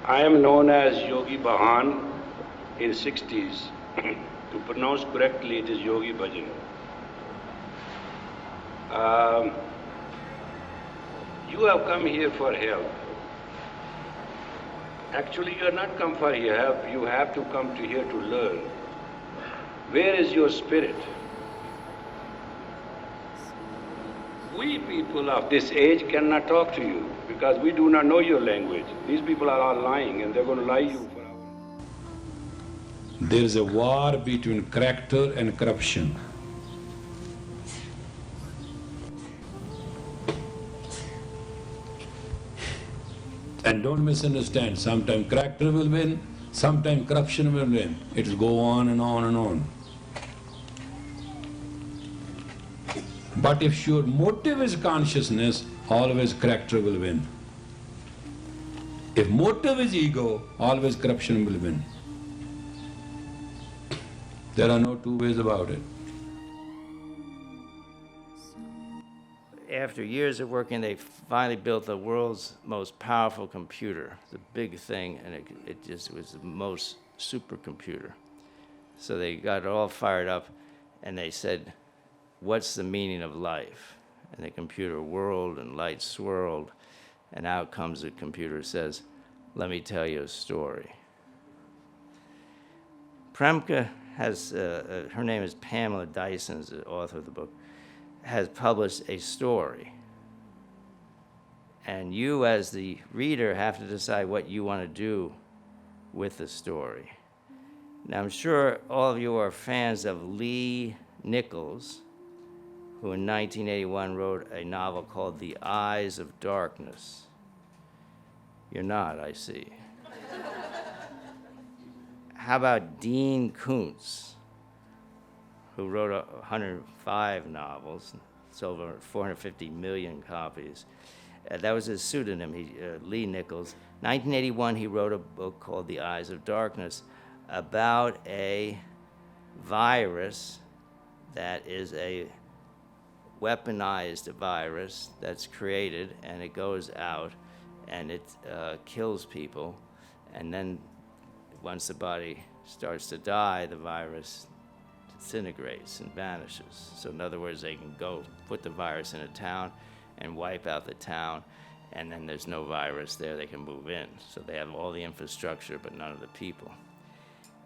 I am known as Yogi Bahan in 60s. To pronounce correctly, it is Yogi Bhajan. You have come here for help. Actually, you have not come for help. You have to come to here to learn. Where is your spirit? We people of this age cannot talk to you because we do not know your language. These people are all lying and they're going to lie you for our... There is a war between character and corruption. And don't misunderstand, sometimes character will win, sometimes corruption will win. It will go on and on and on. But if your motive is consciousness, always character will win. If motive is ego, always corruption will win. There are no two ways about it. After years of working, they finally built the world's most powerful computer. It's a big thing, and it just was the most supercomputer. So they got it all fired up, and they said, what's the meaning of life? And the computer whirled and light swirled, and out comes the computer, says, let me tell you a story. Premka has, her name is Pamela Dyson, is the author of the book, has published a story. And you, as the reader, have to decide what you want to do with the story. Now, I'm sure all of you are fans of Lee Nichols, who in 1981 wrote a novel called The Eyes of Darkness. You're not, I see. How about Dean Koontz, who wrote 105 novels, sold over 450 million copies. That was his pseudonym, Lee Nichols. 1981, he wrote a book called The Eyes of Darkness about a virus that is a weaponized virus that's created, and it goes out and it kills people, and then once the body starts to die, the virus disintegrates and vanishes. So in other words, they can go put the virus in a town and wipe out the town, and then there's no virus there, they can move in. So they have all the infrastructure, but none of the people.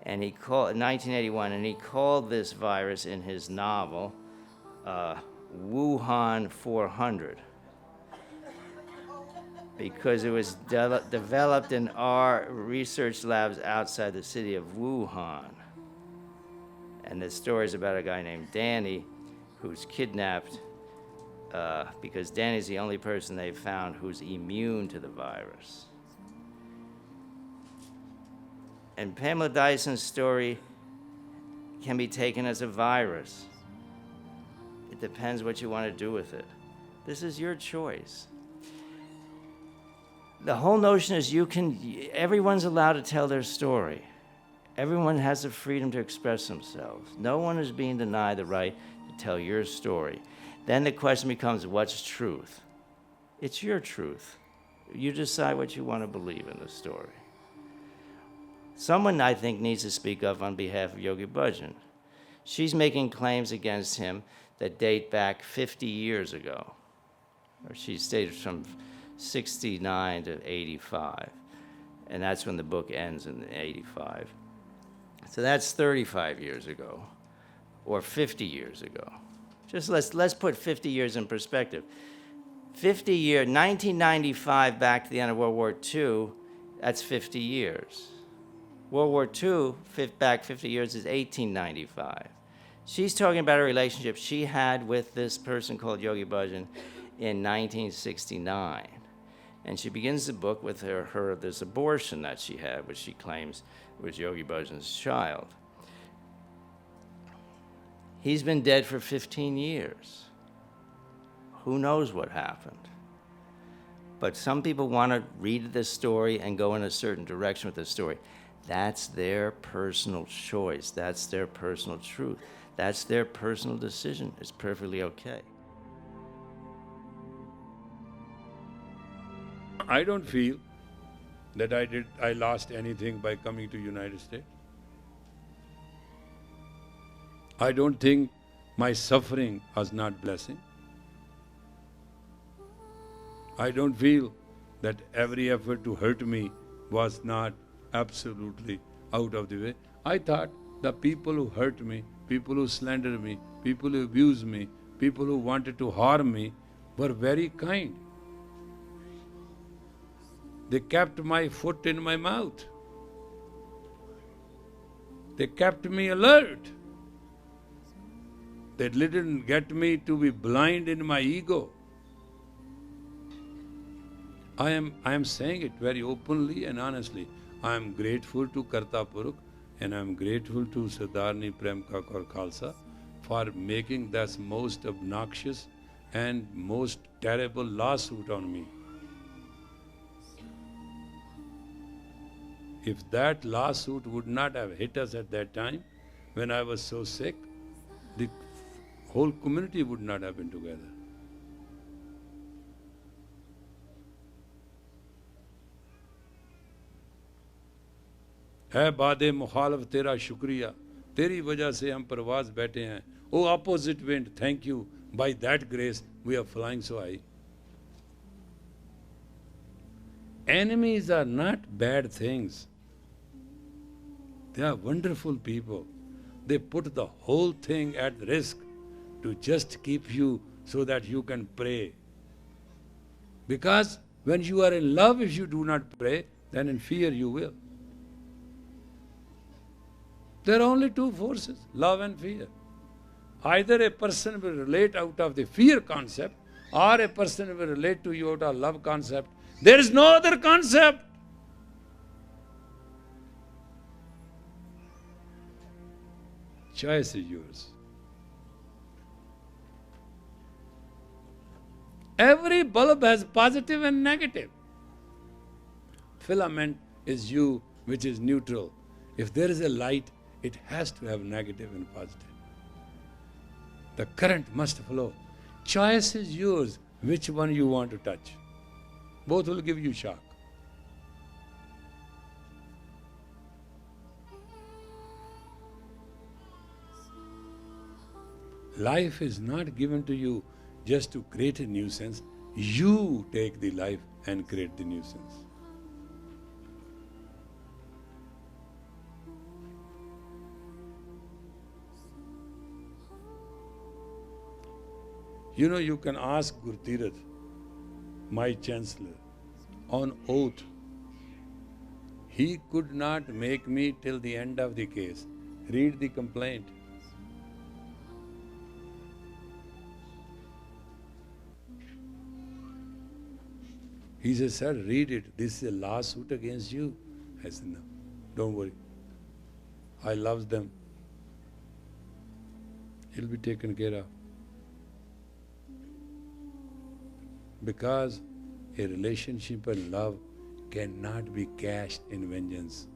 And he called, in 1981, and he called this virus in his novel, Wuhan 400, because it was developed in our research labs outside the city of Wuhan. And the story is about a guy named Danny who's kidnapped because Danny's the only person they've found who's immune to the virus. And Pamela Dyson's story can be taken as a virus. It depends what you want to do with it. This is your choice. The whole notion is everyone's allowed to tell their story. Everyone has the freedom to express themselves. No one is being denied the right to tell your story. Then the question becomes, what's truth? It's your truth. You decide what you want to believe in the story. Someone, I think, needs to speak up on behalf of Yogi Bhajan. She's making claims against him that date back 50 years ago. Or she stated from 69 to 85. And that's when the book ends in 85. So that's 35 years ago, or 50 years ago. Just let's put 50 years in perspective. 1995 back to the end of World War II, that's 50 years. World War II, back 50 years, is 1895. She's talking about a relationship she had with this person called Yogi Bhajan in 1969. And she begins the book with this abortion that she had, which she claims was Yogi Bhajan's child. He's been dead for 15 years. Who knows what happened? But some people want to read this story and go in a certain direction with the story. That's their personal choice. That's their personal truth. That's their personal decision. It's perfectly okay. I don't feel that I lost anything by coming to United States. I don't think my suffering was not blessing. I don't feel that every effort to hurt me was not absolutely out of the way. I thought the people who hurt me, people who slandered me, people who abused me, people who wanted to harm me were very kind. They kept my foot in my mouth. They kept me alert. They didn't get me to be blind in my ego. I am saying it very openly and honestly. I am grateful to Karta Purukh and I am grateful to Sardarni Premka Kaur Khalsa for making this most obnoxious and most terrible lawsuit on me. If that lawsuit would not have hit us at that time, when I was so sick, the whole community would not have been together. है बादे मुखालफ तेरा शुक्रिया, तेरी वजह से हम परवाज बैठे हैं. Oh opposite wind, thank you. By that grace, we are flying so high. Enemies are not bad things. They are wonderful people. They put the whole thing at risk to just keep you so that you can pray. Because when you are in love, if you do not pray, then in fear you will. There are only two forces, love and fear. Either a person will relate out of the fear concept, or a person will relate to you out of love concept. There is no other concept. Choice is yours. Every bulb has positive and negative. Filament is you, which is neutral. If there is a light, it has to have negative and positive. The current must flow. Choice is yours, which one you want to touch. Both will give you shock. Life is not given to you just to create a nuisance. You take the life and create the nuisance. You know, you can ask Gurtirath, my chancellor, on oath. He could not make me till the end of the case. Read the complaint. He said, sir, read it. This is a lawsuit against you. I said, no, don't worry. I love them. He'll be taken care of. Because a relationship and love cannot be cashed in vengeance.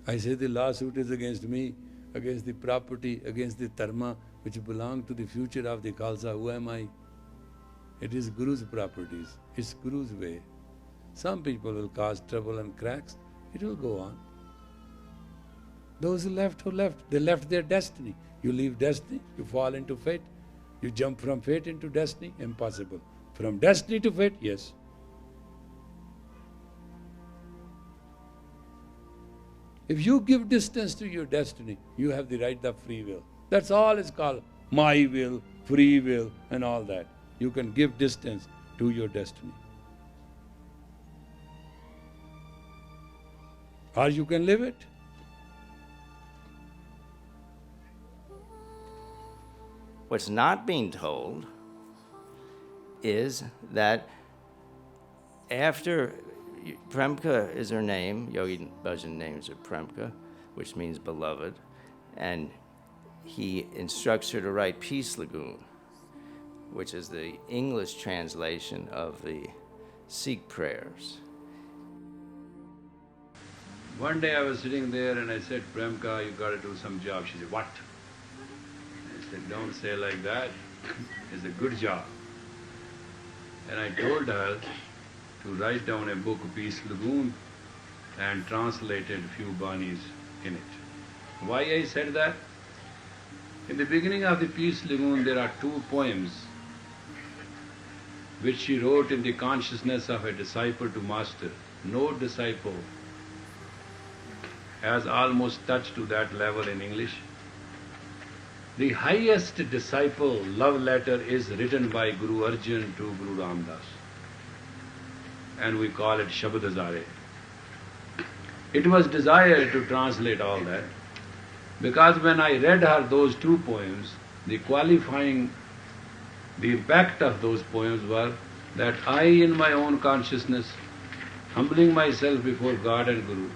I say the lawsuit is against me, against the property, against the dharma which belong to the future of the Khalsa. Who am I? It is Guru's properties. It's Guru's way. Some people will cause trouble and cracks. It will go on. Those who left, they left their destiny. You leave destiny, you fall into fate. You jump from fate into destiny, impossible. From destiny to fate, yes. If you give distance to your destiny, you have the right of free will. That's all is called my will, free will, and all that. You can give distance to your destiny. Or you can live it. What's not being told is that after Premka is her name, Yogi Bhajan names her Premka, which means beloved, and he instructs her to write Peace Lagoon, which is the English translation of the Sikh prayers. One day I was sitting there and I said, Premka, you got to do some job. She said, what? I said, don't say like that. It's a good job. And I told her to write down a book, Peace Lagoon, and translated a few banis in it. Why I said that? In the beginning of the Peace Lagoon there are two poems which she wrote in the consciousness of a disciple to master. No disciple has almost touched to that level in English. The highest disciple love letter is written by Guru Arjan to Guru Ramdas, and we call it Shabad Hazare. It was desired to translate all that, because when I read her those two poems, the impact of those poems were that I, in my own consciousness, humbling myself before God and Guru,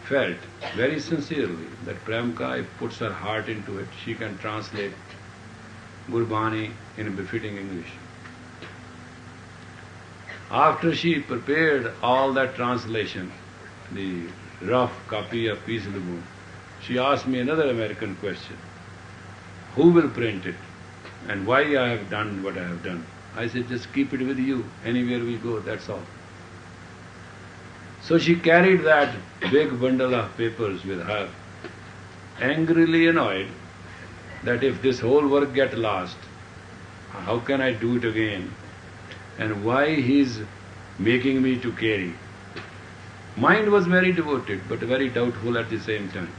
felt very sincerely that Premka, if puts her heart into it, she can translate Gurbani in befitting English. After she prepared all that translation, the rough copy of Peace Lagoon, she asked me another American question: who will print it and why I have done what I have done? I said, just keep it with you, anywhere we go, that's all. So she carried that big bundle of papers with her, angrily annoyed that if this whole work gets lost, how can I do it again? And why he's making me to carry? Mind was very devoted, but very doubtful at the same time.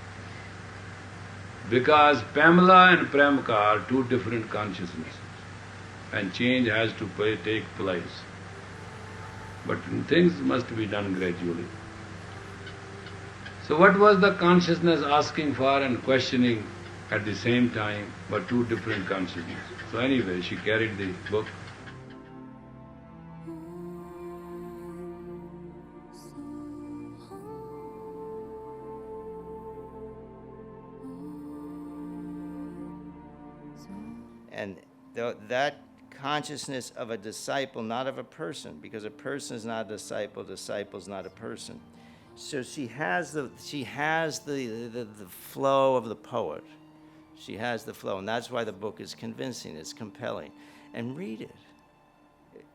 Because Pamela and Premka are two different consciousnesses, and change has to take place. But things must be done gradually. So what was the consciousness asking for and questioning at the same time were two different consciousnesses. So anyway, she carried the book. And that consciousness of a disciple, not of a person, because a person is not a disciple is not a person. So she has the flow of the poet. She has the flow, and that's why the book is convincing, it's compelling. And read it.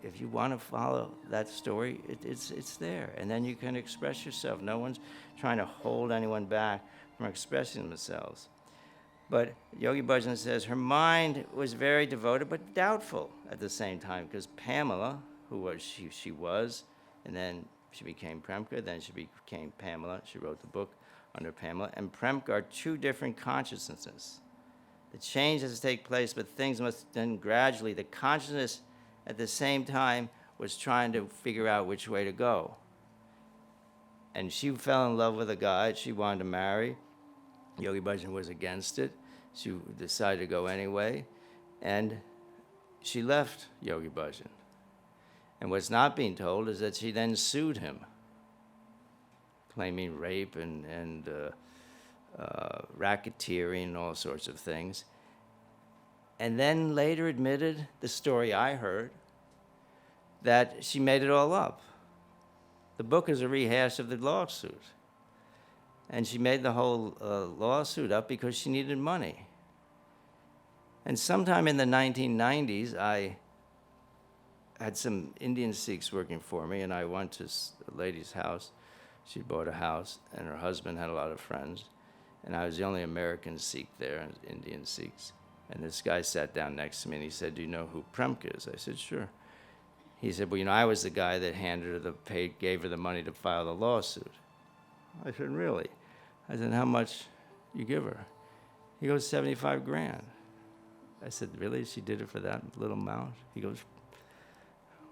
If you want to follow that story, it's there, and then you can express yourself. No one's trying to hold anyone back from expressing themselves. But Yogi Bhajan says her mind was very devoted but doubtful at the same time, because Pamela, who was she was, and then she became Premka, then she became Pamela. She wrote the book under Pamela. And Premka are two different consciousnesses. The change has to take place, but things must then gradually. The consciousness at the same time was trying to figure out which way to go. And she fell in love with a guy she wanted to marry. Yogi Bhajan was against it. She decided to go anyway, and she left Yogi Bhajan. And what's not being told is that she then sued him, claiming rape and racketeering and all sorts of things. And then later admitted, the story I heard, that she made it all up. The book is a rehash of the lawsuit. And she made the whole lawsuit up because she needed money. And sometime in the 1990s, I had some Indian Sikhs working for me, and I went to a lady's house. She bought a house, and her husband had a lot of friends. And I was the only American Sikh there, Indian Sikhs. And this guy sat down next to me, and he said, "Do you know who Premka is?" I said, "Sure." He said, "Well, I was the guy that gave her the money to file the lawsuit." I said, "Really?" I said, "How much you give her?" He goes, $75,000. I said, "Really? She did it for that little amount?" He goes,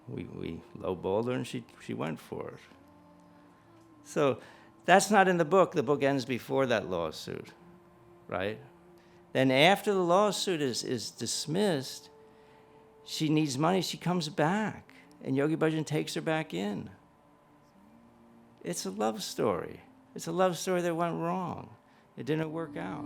we lowballed her and she went for it. So that's not in the book. The book ends before that lawsuit, right? Then after the lawsuit is dismissed, she needs money, she comes back, and Yogi Bhajan takes her back in. It's a love story. It's a love story that went wrong. It didn't work out.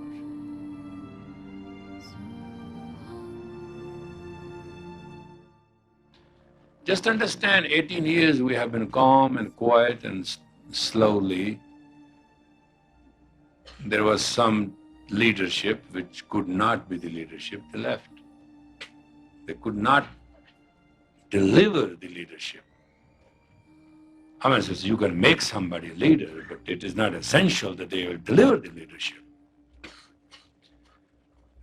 Just understand, 18 years we have been calm and quiet, and slowly there was some leadership which could not be the leadership, they left. They could not deliver the leadership. I mean, so you can make somebody a leader, but it is not essential that they will deliver the leadership.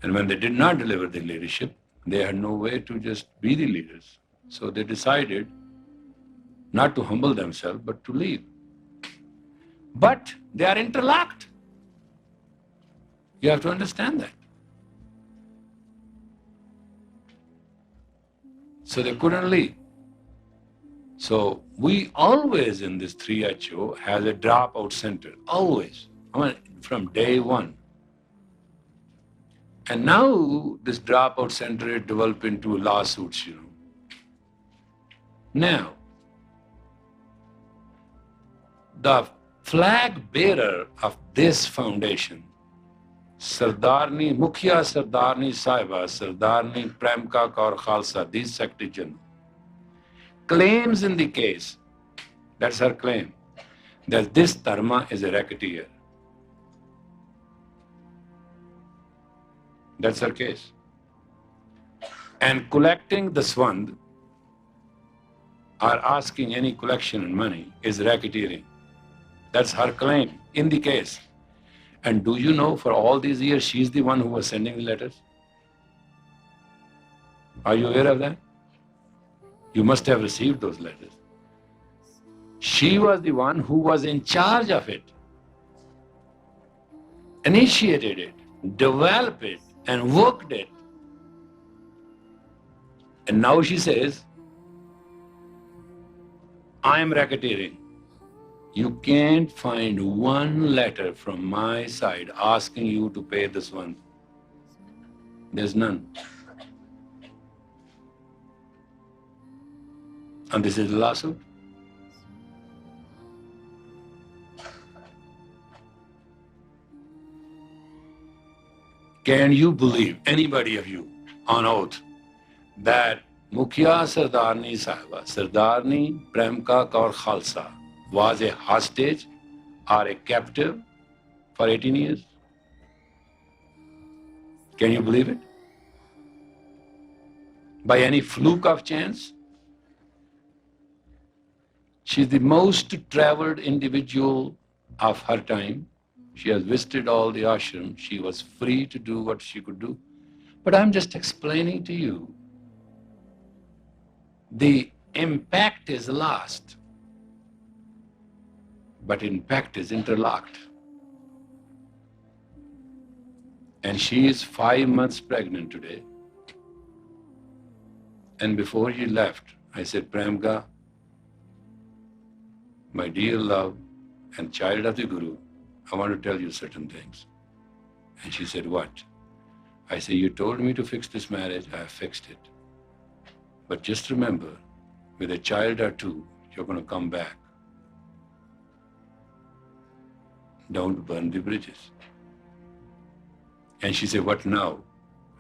And when they did not deliver the leadership, they had no way to just be the leaders. So they decided not to humble themselves, but to leave. But they are interlocked. You have to understand that. So they couldn't leave. So we always in this 3HO has a dropout center, always. I mean, from day one. And now this dropout center is developed into lawsuits, Now, the flag bearer of this foundation, Sardarni, Mukhya Sardarni Sahiba, Sardarni Premka Kaur Khalsa, this Secretary General, claims in the case, that's her claim, that this dharma is a racketeer. That's her case. And collecting the swand or asking any collection in money is racketeering. That's her claim in the case. And do you know, for all these years, she's the one who was sending the letters? Are you aware of that? You must have received those letters. She was the one who was in charge of it, initiated it, developed it, and worked it. And now she says, I am racketeering. You can't find one letter from my side asking you to pay this one. There's none. And this is a lawsuit. Can you believe, anybody of you, on oath, that Mukhya Sardarni Sahiba, Sardarni Premka Kaur Khalsa, was a hostage or a captive for 18 years? Can you believe it? By any fluke of chance? She's the most traveled individual of her time. She has visited all the ashrams. She was free to do what she could do. But I'm just explaining to you, the impact is lost, but impact is interlocked. And she is 5 months pregnant today. And before she left, I said, Premka, my dear love and child of the Guru, I want to tell you certain things. And she said, what? I said, you told me to fix this marriage, I have fixed it. But just remember, with a child or two, you're going to come back. Don't burn the bridges. And she said, what now?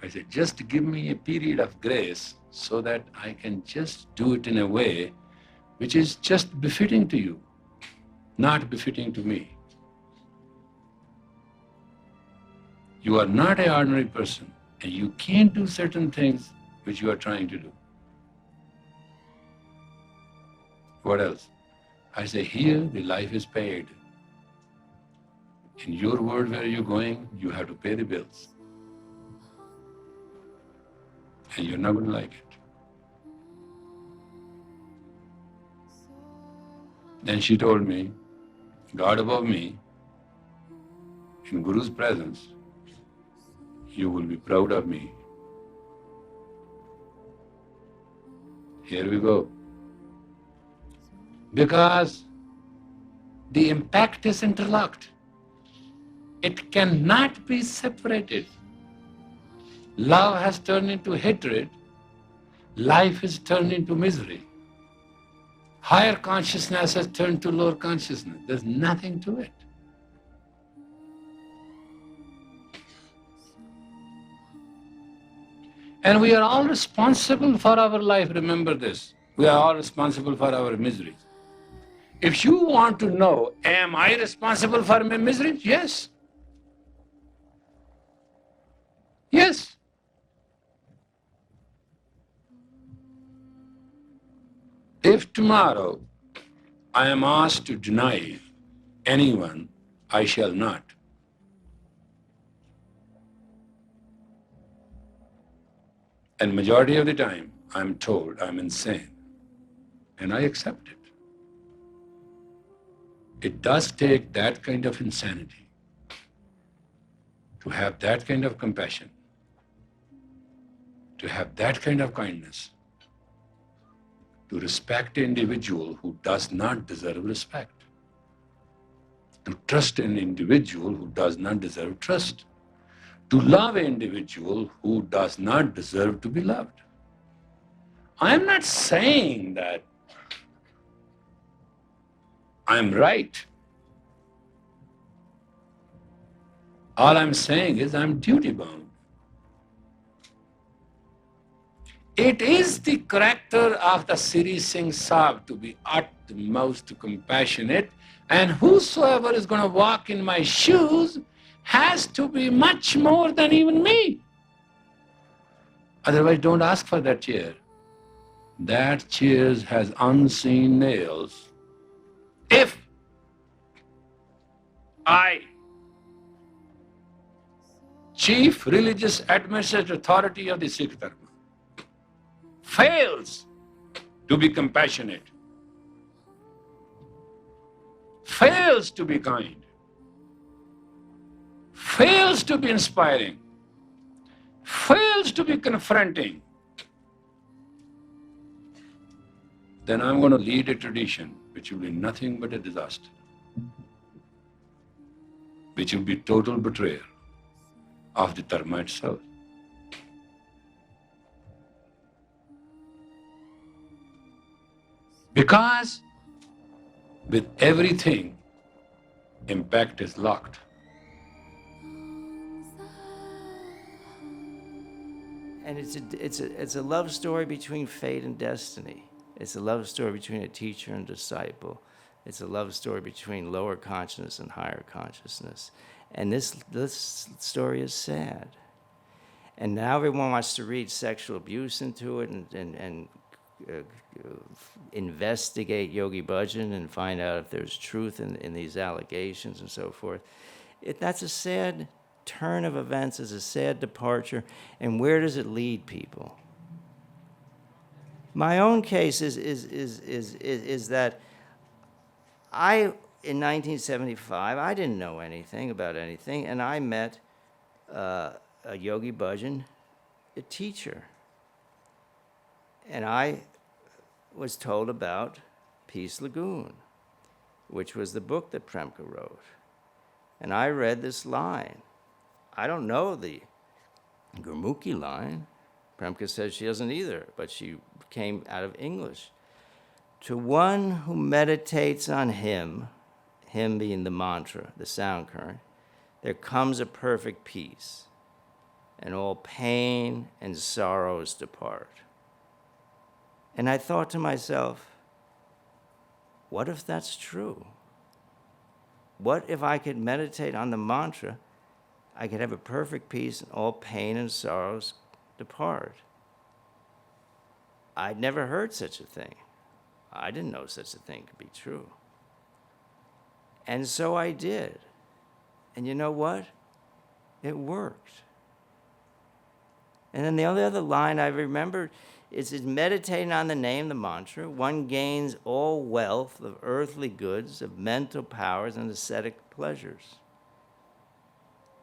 I said, just give me a period of grace so that I can just do it in a way which is just befitting to you, not befitting to me. You are not an ordinary person, and you can't do certain things which you are trying to do. What else? I say, here the life is paid. In your world where you're going, you have to pay the bills. And you're not going to like it. Then she told me, God above me, in Guru's presence, you will be proud of me. Here we go. Because the impact is interlocked. It cannot be separated. Love has turned into hatred. Life is turned into misery. Higher consciousness has turned to lower consciousness. There's nothing to it. And we are all responsible for our life, remember this. We are all responsible for our miseries. If you want to know, am I responsible for my miseries? Yes. Yes. If tomorrow I am asked to deny anyone, I shall not. And majority of the time, I'm told I'm insane. And I accept it. It does take that kind of insanity to have that kind of compassion, to have that kind of kindness, to respect an individual who does not deserve respect, to trust an individual who does not deserve trust, to love an individual who does not deserve to be loved. I am not saying that I'm right. All I'm saying is I'm duty-bound. It is the character of the Siri Singh Sahib to be utmost compassionate, and whosoever is going to walk in my shoes has to be much more than even me. Otherwise, don't ask for that chair. That chair has unseen nails. If I, Chief Religious Administrative Authority of the Sikh Dharma, fails to be compassionate, fails to be kind, fails to be inspiring, fails to be confronting, then I'm going to lead a tradition which will be nothing but a disaster, which will be total betrayal of the Dharma itself. Because with everything, impact is locked. And it's a love story between fate and destiny. It's a love story between a teacher and disciple. It's a love story between lower consciousness and higher consciousness. And this story is sad. And now everyone wants to read sexual abuse into it and investigate Yogi Bhajan and find out if there's truth in these allegations and so forth. That's a sad turn of events, it's a sad departure. And where does it lead people? My own case is that in 1975, I didn't know anything about anything, and I met a Yogi Bhajan, a teacher. And I was told about Peace Lagoon, which was the book that Premka wrote. And I read this line. I don't know the Gurmukhi line. Premka says she doesn't either, but she came out of English. To one who meditates on him being the mantra, the sound current, there comes a perfect peace, and all pain and sorrows depart. And I thought to myself, what if that's true? What if I could meditate on the mantra, I could have a perfect peace and all pain and sorrows depart? I'd never heard such a thing. I didn't know such a thing could be true. And so I did. And you know what? It worked. And then the only other line I remembered is meditating on the name, the mantra, one gains all wealth of earthly goods, of mental powers, and ascetic pleasures.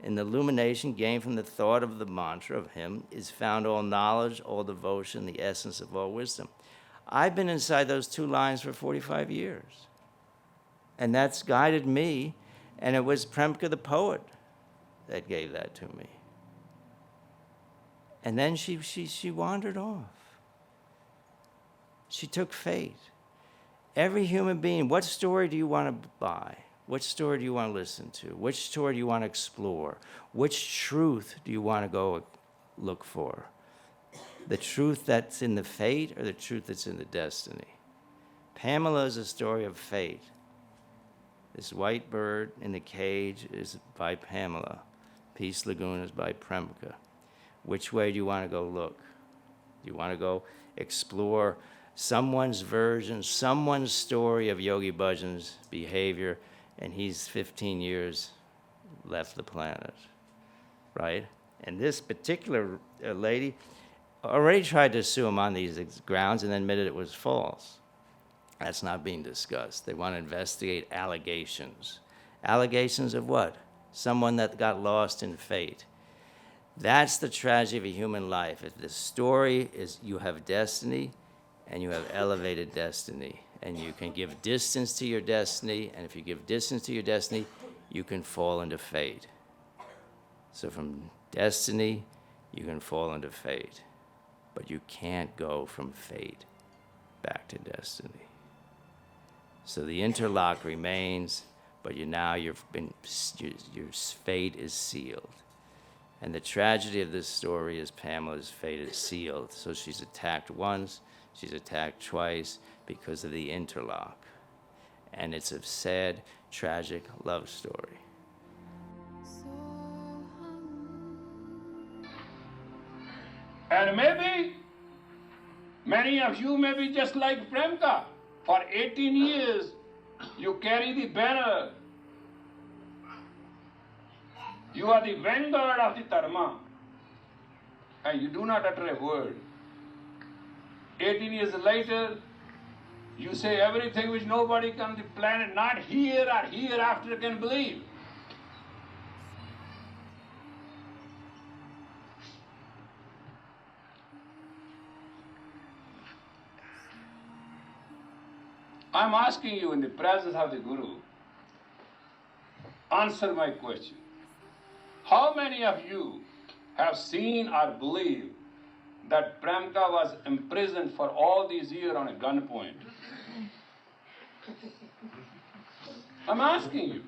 In the illumination gained from the thought of the mantra of him is found all knowledge, all devotion, the essence of all wisdom. I've been inside those two lines for 45 years. And that's guided me, and it was Premka the poet that gave that to me. And then she wandered off. She took fate. Every human being, what story do you want to buy? Which story do you want to listen to? Which story do you want to explore? Which truth do you want to go look for? The truth that's in the fate or the truth that's in the destiny? Pamela is a story of fate. This white bird in the cage is by Pamela. Peace Lagoon is by Premka. Which way do you want to go look? Do you want to go explore someone's version, someone's story of Yogi Bhajan's behavior, and he's 15 years left the planet, right? And this particular lady already tried to sue him on these grounds and then admitted it was false. That's not being discussed. They want to investigate allegations. Allegations of what? Someone that got lost in fate. That's the tragedy of a human life. If the story is you have destiny and you have elevated destiny, and you can give distance to your destiny, and if you give distance to your destiny, you can fall into fate. So from destiny, you can fall into fate, but you can't go from fate back to destiny. So the interlock remains, but your fate is sealed. And the tragedy of this story is Pamela's fate is sealed. So she's attacked once, she's attacked twice because of the interlock. And it's a sad, tragic love story. And maybe many of you may be just like Premka. For 18 years, you carry the banner. You are the vanguard of the Dharma, and you do not utter a word. 18 years later, you say everything which nobody on the planet, not here or hereafter, can believe. I'm asking you in the presence of the Guru, answer my question. How many of you have seen or believe that Premka was imprisoned for all these years on a gunpoint? I'm asking you.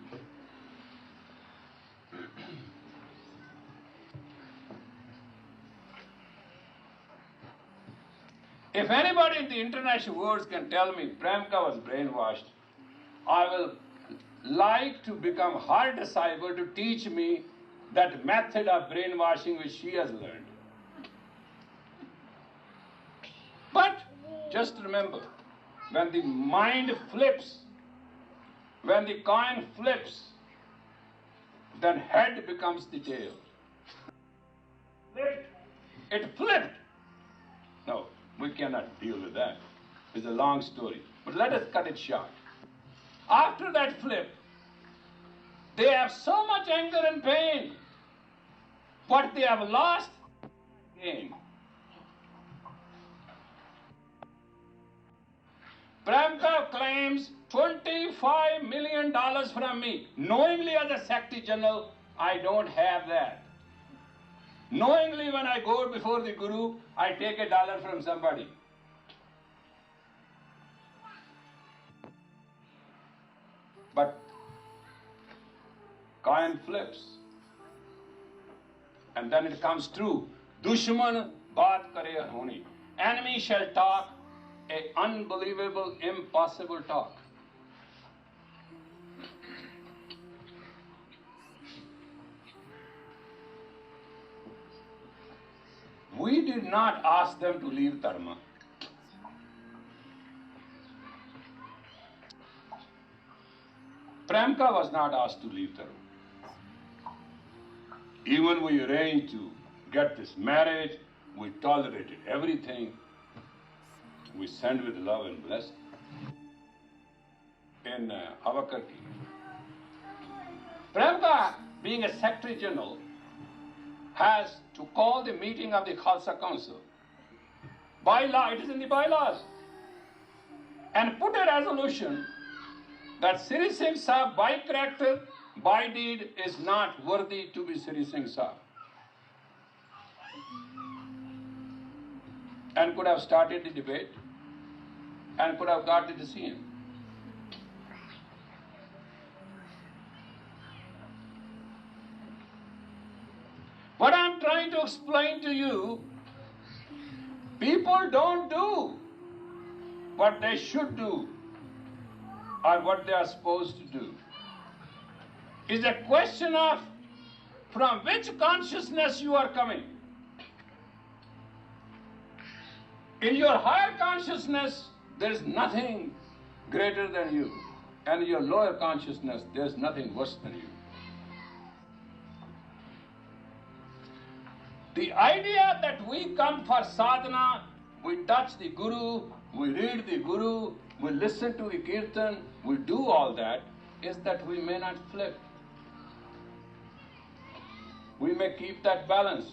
If anybody in the international world can tell me Premka was brainwashed, I will like to become her disciple to teach me that method of brainwashing which she has learned. But just remember, when the mind flips, when the coin flips, then head becomes the tail. It flipped. No, we cannot deal with that. It's a long story. But let us cut it short. After that flip, they have so much anger and pain. What they have lost, gain. Premka claims $25 million from me. Knowingly as a Secretary General, I don't have that. Knowingly when I go before the Guru, I take $1 from somebody. But coin flips. And then it comes true. Dushman baat kare honi. Enemy shall talk a unbelievable, impossible talk. We did not ask them to leave Dharma. Premka was not asked to leave Dharma. Even we arranged to get this marriage, we tolerated everything. We sent with love and blessing. In Avakarki. Premka, being a Secretary General, has to call the meeting of the Khalsa Council. By law, it is in the bylaws. And put a resolution that Sri Singh Sahib, by character, by deed, is not worthy to be Sri Singh Sahib. And could have started the debate and could have got the decision. What I'm trying to explain to you, people don't do what they should do or what they are supposed to do. It's a question of from which consciousness you are coming. In your higher consciousness, there is nothing greater than you. And in your lower consciousness, there is nothing worse than you. The idea that we come for sadhana, we touch the Guru, we read the Guru, we listen to the kirtan, we do all that, is that we may not flip. We may keep that balance.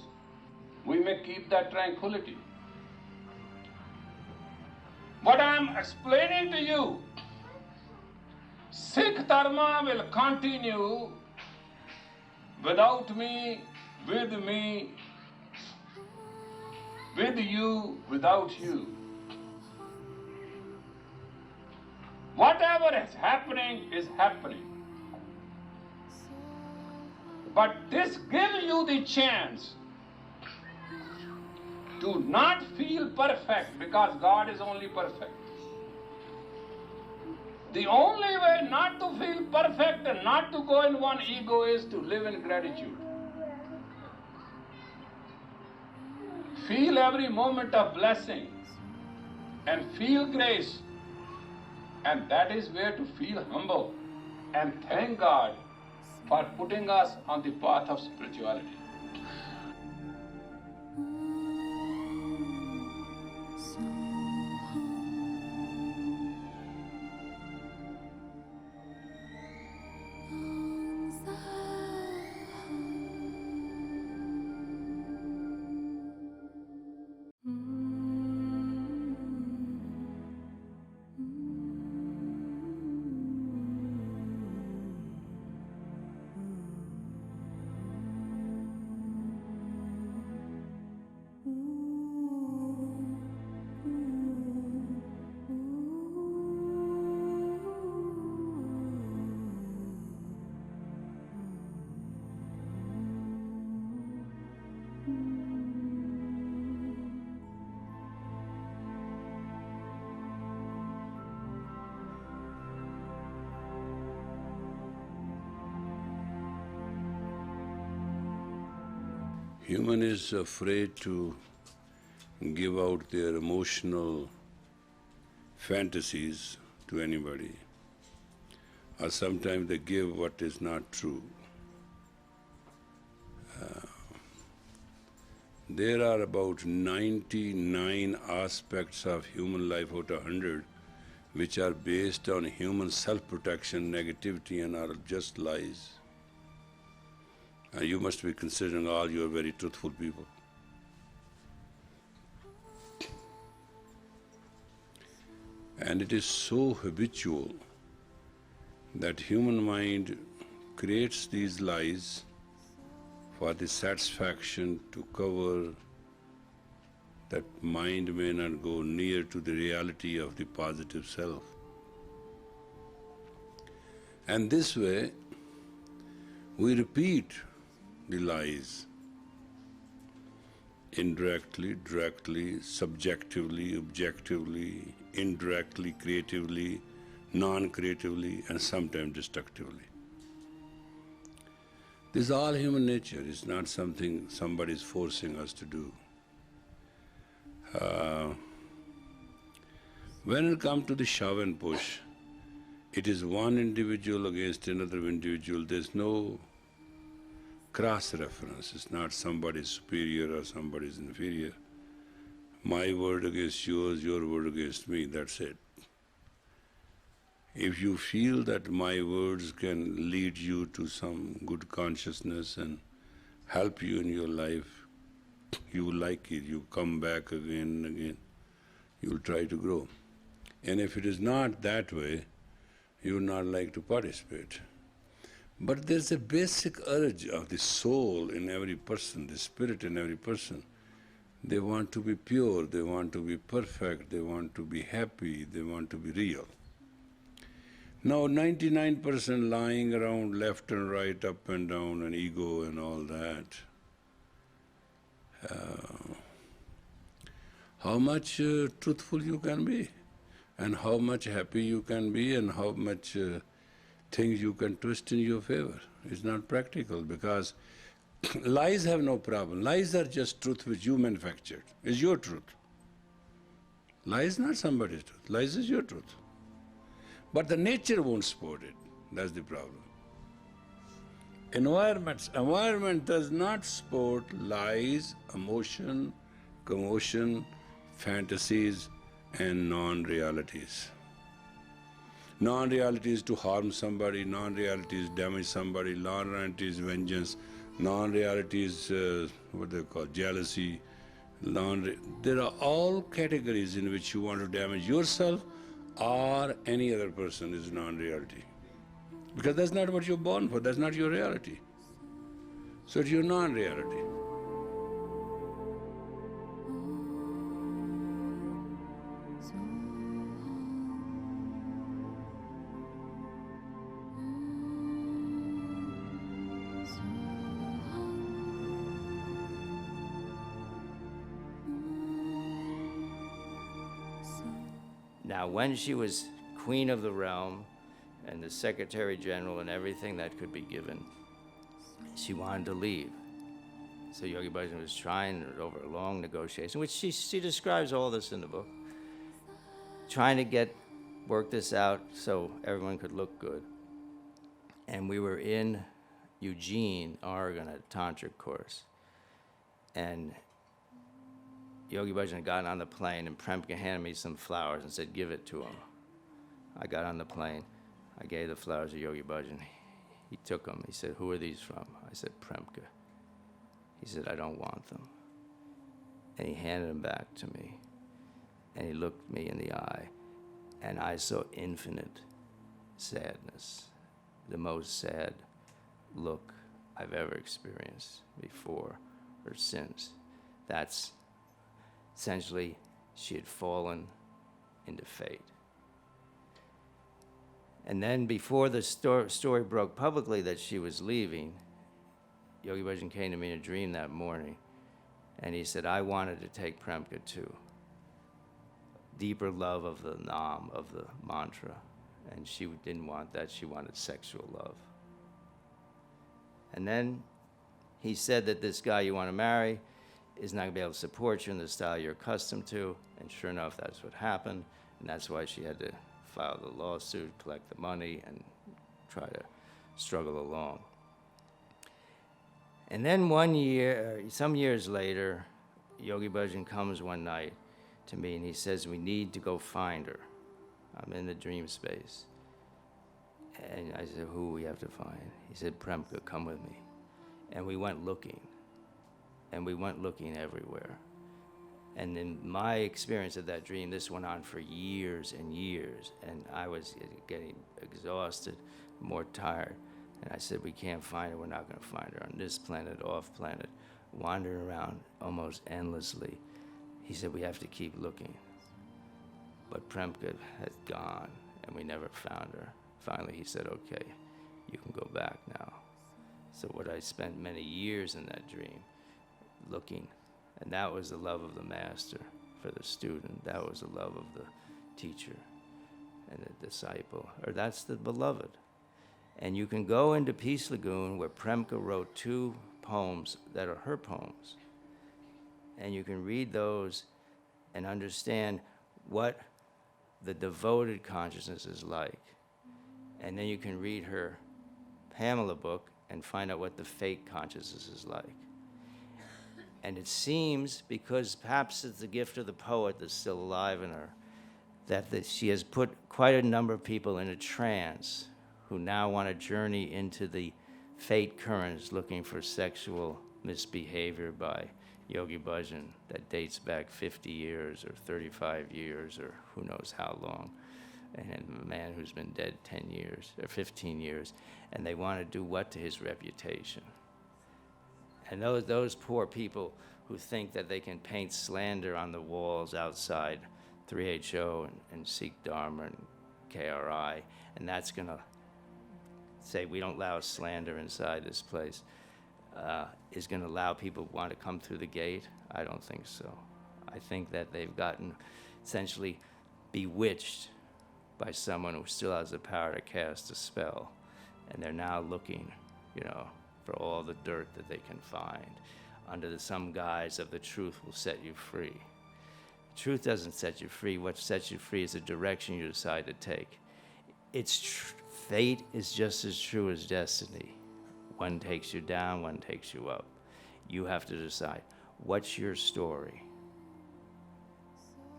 We may keep that tranquility. What I am explaining to you, Sikh Dharma will continue without me, with me, with you, without you. Whatever is happening is happening. But this gives you the chance to not feel perfect, because God is only perfect. The only way not to feel perfect and not to go in one ego is to live in gratitude. Feel every moment of blessing and feel grace. And that is where to feel humble and thank God for putting us on the path of spirituality. Human is afraid to give out their emotional fantasies to anybody, or sometimes they give what is not true. There are about 99 aspects of human life out of 100 which are based on human self-protection, negativity, and are just lies. And you must be considering all you are very truthful people. And it is so habitual that human mind creates these lies for the satisfaction to cover that mind may not go near to the reality of the positive self. And this way, we repeat the lies indirectly, directly, subjectively, objectively, indirectly, creatively, non-creatively, and sometimes destructively. This is all human nature. It's not something somebody is forcing us to do. When it comes to the shove and push, it is one individual against another individual. There's no cross-reference. It's not somebody is superior or somebody is inferior. My word against yours, your word against me, that's it. If you feel that my words can lead you to some good consciousness and help you in your life, you will like it, you come back again and again, you will try to grow. And if it is not that way, you will not like to participate. But there's a basic urge of the soul in every person, the spirit in every person. They want to be pure, they want to be perfect, they want to be happy, they want to be real. Now 99% lying around left and right, up and down, and ego and all that. How much truthful you can be, and how much happy you can be, and how much things you can twist in your favor. It's not practical, because lies have no problem. Lies are just truth which you manufactured. It's your truth. Lie is not somebody's truth. Lies is your truth. But the nature won't support it. That's the problem. Environment does not support lies, emotion, commotion, fantasies, and non-realities. Non-reality is to harm somebody, non-reality is damage somebody, non-reality is vengeance, non-reality is what they call jealousy. There are all categories in which you want to damage yourself or any other person is non-reality. Because that's not what you're born for, that's not your reality. So it's your non-reality. Now, when she was queen of the realm and the secretary general and everything that could be given, she wanted to leave. So Yogi Bhajan was trying over a long negotiation, which she describes all this in the book, trying to work this out so everyone could look good. And we were in Eugene, Oregon, at a tantric course. And Yogi Bhajan had gotten on the plane, and Premka handed me some flowers and said, give it to him. I got on the plane. I gave the flowers to Yogi Bhajan. He took them. He said, who are these from? I said, Premka. He said, I don't want them. And he handed them back to me. And he looked me in the eye, and I saw infinite sadness, the most sad look I've ever experienced before or since. That's essentially, she had fallen into fate. And then before the story broke publicly that she was leaving, Yogi Bhajan came to me in a dream that morning, and he said, I wanted to take Premka to deeper love of the Nam, of the mantra, and she didn't want that, she wanted sexual love. And then he said that this guy you want to marry is not going to be able to support you in the style you're accustomed to, and sure enough, that's what happened, and that's why she had to file the lawsuit, collect the money, and try to struggle along. And then one year, some years later, Yogi Bhajan comes one night to me and he says, we need to go find her. I'm in the dream space. And I said, who we have to find? He said, Premka, come with me. And we went looking. And we went looking everywhere. And in my experience of that dream, this went on for years and years, and I was getting exhausted, more tired. And I said, we can't find her, we're not gonna find her on this planet, off planet, wandering around almost endlessly. He said, we have to keep looking. But Premka had gone, and we never found her. Finally, he said, okay, you can go back now. So what I spent many years in that dream, looking. And that was the love of the master for the student. That was the love of the teacher and the disciple. Or that's the beloved. And you can go into Peace Lagoon where Premka wrote 2 poems that are her poems. And you can read those and understand what the devoted consciousness is like. And then you can read her Pamela book and find out what the fake consciousness is like. And it seems, because perhaps it's the gift of the poet that's still alive in her, that she has put quite a number of people in a trance who now want to journey into the fate currents looking for sexual misbehavior by Yogi Bhajan that dates back 50 years or 35 years or who knows how long, and a man who's been dead 10 years or 15 years, and they want to do what to his reputation? And those poor people who think that they can paint slander on the walls outside 3HO and Sikh Dharma and KRI, and that's going to say we don't allow slander inside this place, is going to allow people who want to come through the gate? I don't think so. I think that they've gotten essentially bewitched by someone who still has the power to cast a spell, and they're now looking, for all the dirt that they can find under some guise of the truth will set you free. Truth doesn't set you free. What sets you free is the direction you decide to take. Fate is just as true as destiny. One takes you down, one takes you up. You have to decide, what's your story?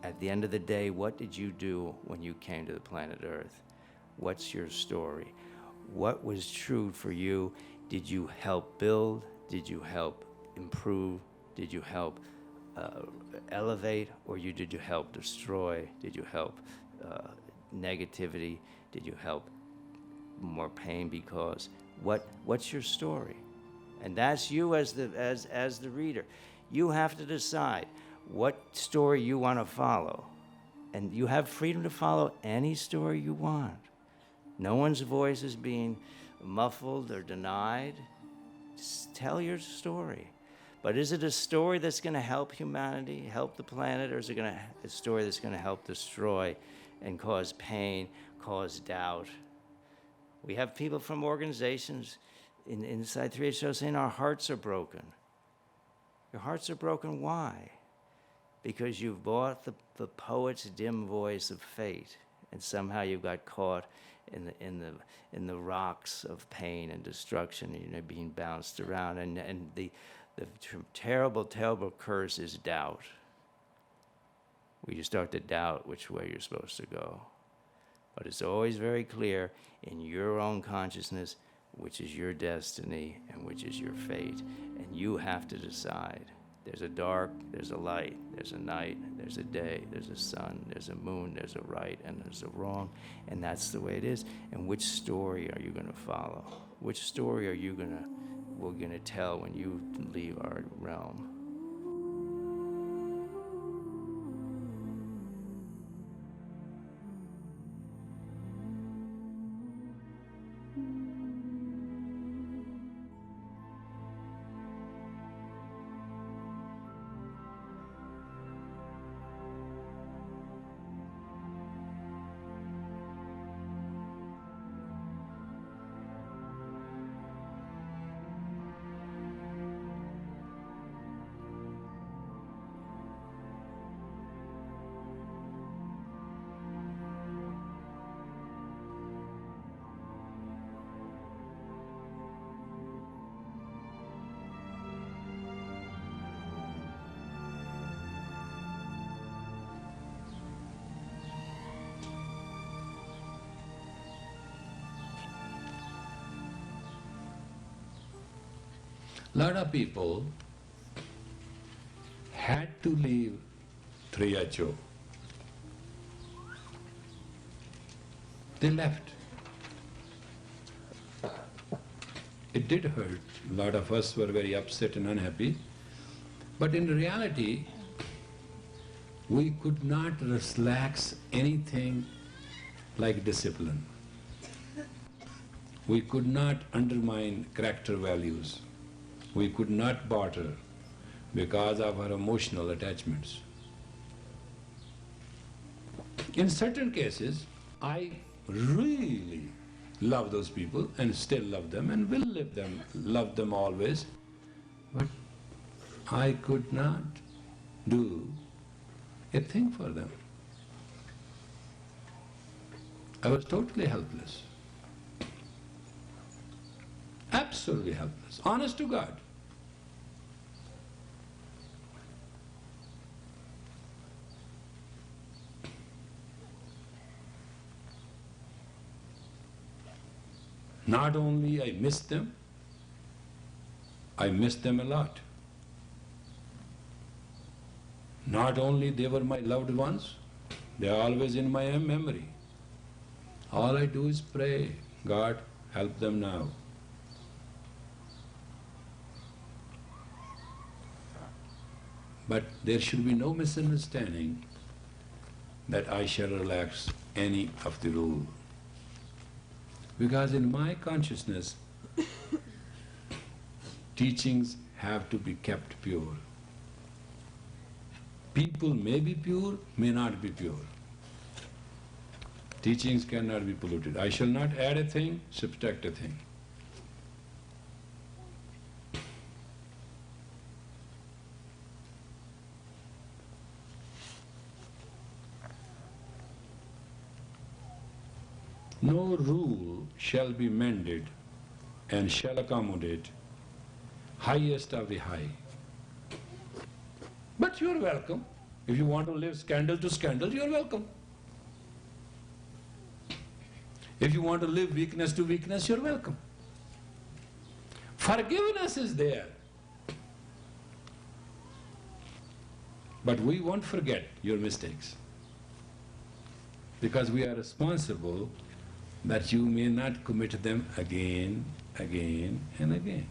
At the end of the day, what did you do when you came to the planet Earth? What's your story? What was true for you? Did you help build? Did you help improve? Did you help elevate? Or did you help destroy? Did you help negativity? Did you help more pain? Because what's your story? And that's you as the reader. You have to decide what story you want to follow. And you have freedom to follow any story you want. No one's voice is being muffled or denied. Just tell your story. But is it a story that's going to help humanity, help the planet, or is it a story that's going to help destroy and cause pain, cause doubt? We have people from organizations inside 3HO saying our hearts are broken. Your hearts are broken, why? Because you've bought the poet's dim voice of fate, and somehow you got caught in the rocks of pain and destruction, and you're being bounced around. And the terrible, terrible curse is doubt. Where you start to doubt which way you're supposed to go. But it's always very clear in your own consciousness which is your destiny and which is your fate. And you have to decide. There's a dark, there's a light, there's a night, there's a day, there's a sun, there's a moon, there's a right, and there's a wrong. And that's the way it is. And which story are you going to follow? Which story are you we're going to tell when you leave our realm? A lot of people had to leave 3HO. They left. It did hurt. A lot of us were very upset and unhappy. But in reality, we could not relax anything like discipline. We could not undermine character values. We could not barter because of our emotional attachments. In certain cases, I really love those people and still love them and will love them always, but I could not do a thing for them. I was totally helpless. Absolutely helpless, honest to God. Not only I missed them a lot. Not only they were my loved ones, they are always in my memory. All I do is pray, God, help them now. But there should be no misunderstanding that I shall relax any of the rule. Because in my consciousness, teachings have to be kept pure. People may be pure, may not be pure. Teachings cannot be polluted. I shall not add a thing, subtract a thing. No rule shall be mended and shall accommodate highest of the high. But you're welcome. If you want to live scandal to scandal, you're welcome. If you want to live weakness to weakness, you're welcome. Forgiveness is there. But we won't forget your mistakes, because we are responsible that you may not commit them again, again, and again.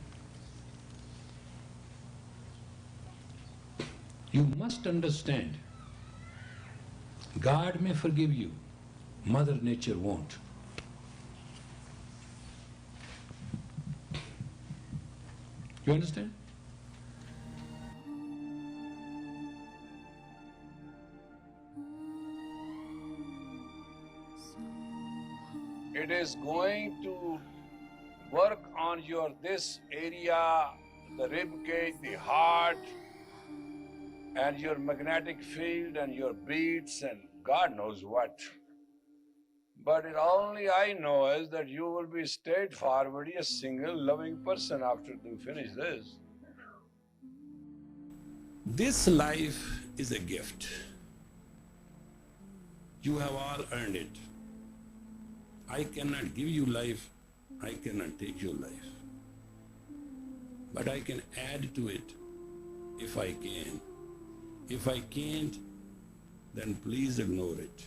You must understand, God may forgive you, Mother Nature won't. You understand? It is going to work on your this area, the rib cage, the heart, and your magnetic field and your beats and God knows what. But it only I know is that you will be straightforwardly a single loving person after you finish this. This life is a gift. You have all earned it. I cannot give you life, I cannot take your life. But I can add to it if I can. If I can't, then please ignore it.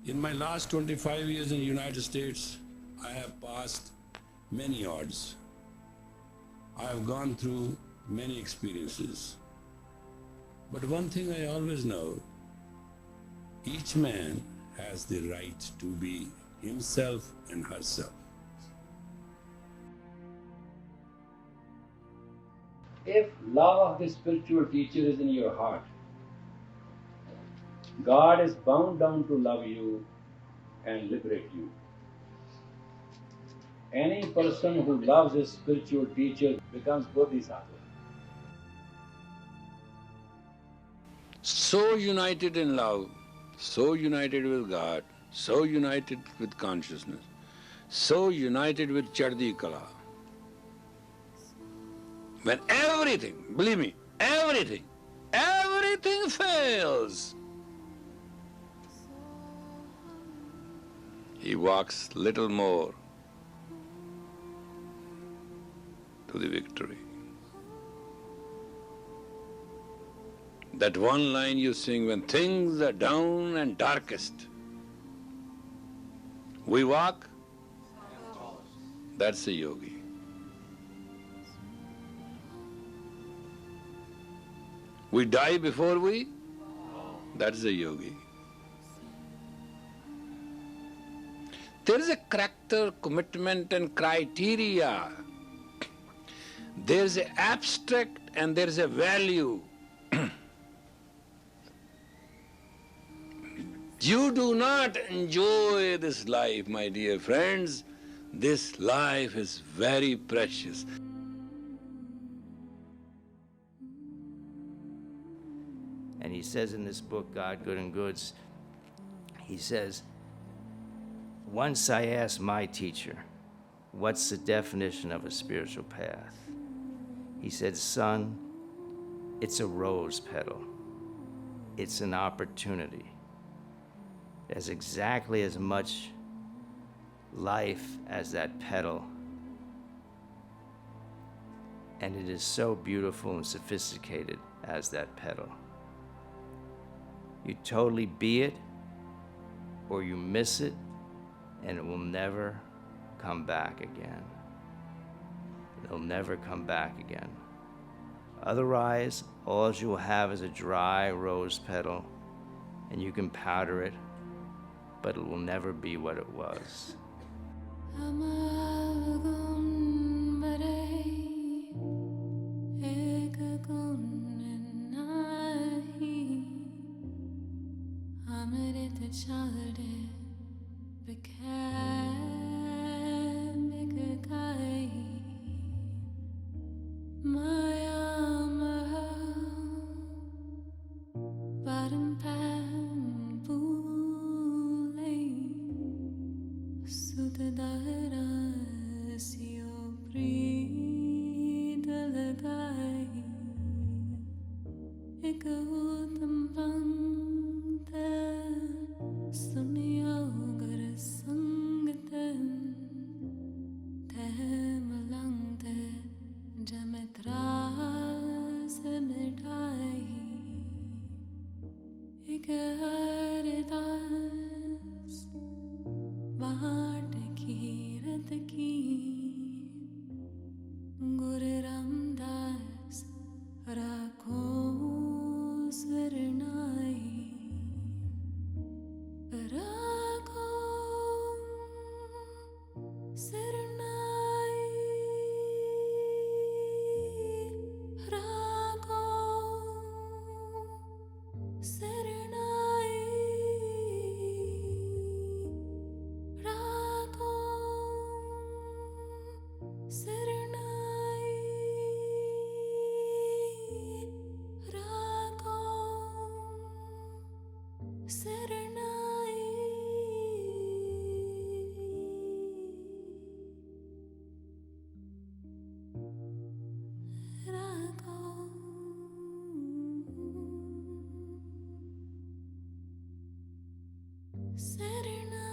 In my last 25 years in the United States, I have passed many odds. I have gone through many experiences. But one thing I always know, each man has the right to be himself and herself. If love of the spiritual teacher is in your heart, God is bound down to love you and liberate you. Any person who loves his spiritual teacher becomes bodhisattva. So united in love, so united with God, so united with consciousness, so united with Chardi Kala. When everything, believe me, everything fails, he walks little more to the victory. That one line you sing, when things are down and darkest, we walk, that's a yogi. We die before we, that's a yogi. There is a character, commitment and criteria. There is an abstract and there is a value. You do not enjoy this life, my dear friends. This life is very precious. And he says in this book, God, Good and Goods, he says, once I asked my teacher, what's the definition of a spiritual path? He said, son, it's a rose petal. It's an opportunity. There's exactly as much life as that petal. And it is so beautiful and sophisticated as that petal. You totally be it, or you miss it, and it will never come back again. It'll never come back again. Otherwise, all you will have is a dry rose petal, and you can powder it, but it will never be what it was. Saturday night.